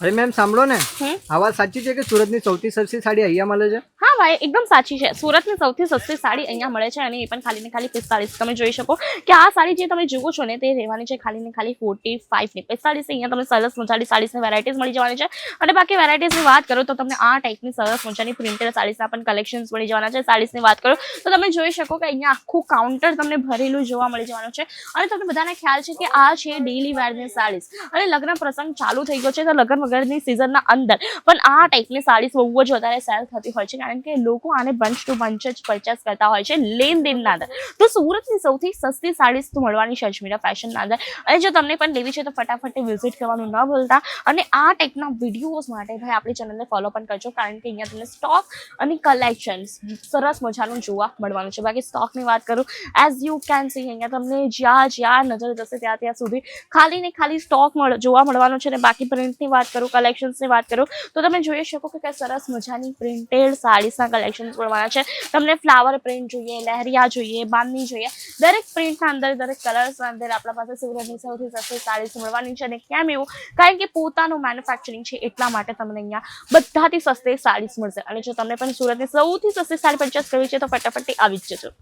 अरे मैम सांभळो ने आ વાત સાચી છે કે સુરતની સૌથી સસ્તી સાડી અહીંયા મળે છે? હા ભાઈ એકદમ સાચી છે. સુરતની સૌથી સસ્તી સાડી અહીંયા મળે છે અને એ પણ ખાલી ને ખાલી 45. તમે જોઈ શકો કે આ સાડી જે તમે જુઓ છો ને તે રહેવાની છે ખાલી ને ખાલી 45 ની. 45 અહીંયા તમને સરસ મજાની સાડીઝની વેરાયટીઝ મળી જવાની છે. અને બાકી વેરાયટીઝની વાત કરો તો તમને આ ટાઈપની સરસ મજાની પ્રિન્ટેડ સાડીઝના પણ કલેક્શન્સ મળી જવાના છે. સાડીઝની વાત કરો તો તમે જોઈ શકો કે અહીંયા આખું કાઉન્ટર તમને ભરેલું જોવા મળી જવાનું છે. અને તમને બધાને ખ્યાલ છે કે આ છે ડેલી વેરની સાડીઝ અને લગ્ન પ્રસંગ ચાલુ થઈ ગયો છે તો લગ્ન વગરની સિઝનના અંદર પણ આ ટાઈપની સાડીઝ બહુ જ વધારે સેલ થતી હોય છે કારણ કે લોકો આને બંચ ટુ બંચ જ પરચેસ કરતા હોય છે લેનદેનના અંદર. તો સુરતની સૌથી સસ્તી સાડીઝ તો મળવાની છે અજમીરા ફેશનના અંદર. અને જો તમને પણ લેવી છે તો ફટાફટ વિઝિટ કરવાનું ન ભૂલતા. અને આ ટાઈપના વિડીયોઝ માટે ભાઈ આપણી ચેનલને ફોલો પણ કરજો કારણ કે અહીંયા તમને સ્ટોક અને કલેક્શન્સ સરસ મજાનું જોવા મળવાનું છે. બાકી સ્ટોકની વાત કરું એઝ યુ કેન સી અહીંયા તમને જ્યાં નજર જશે ત્યાં સુધી ખાલી ને ખાલી સ્ટોક જોવા મળવાનો છે. અને બાકી પ્રિન્ટની વાત કરું કલેક્શન્સની વાત કરું તો તમે જોઈ શકો કે સરસ મજાની પ્રિન્ટેડ સાડીઝના કલેક્શન્સ મળવાના છે. તમને ફ્લાવર પ્રિન્ટ જોઈએ, લહેરિયા જોઈએ, બાંધણી જોઈએ, દરેક પ્રિન્ટના અંદર દરેક કલર્સના અંદર આપણા પાસે સુરતની સૌથી સસ્તી સાડીઝ મળવાની છે. અને કેમ એવું? કારણ કે પોતાનું મેન્યુફેક્ચરિંગ છે એટલા માટે તમને અહીંયા બધાથી સસ્તી સાડીઝ મળશે. અને જો તમને પણ સુરતની સૌથી સસ્તી સાડી પરચેસ કરવી છે તો ફટાફટ આવી જ જજો.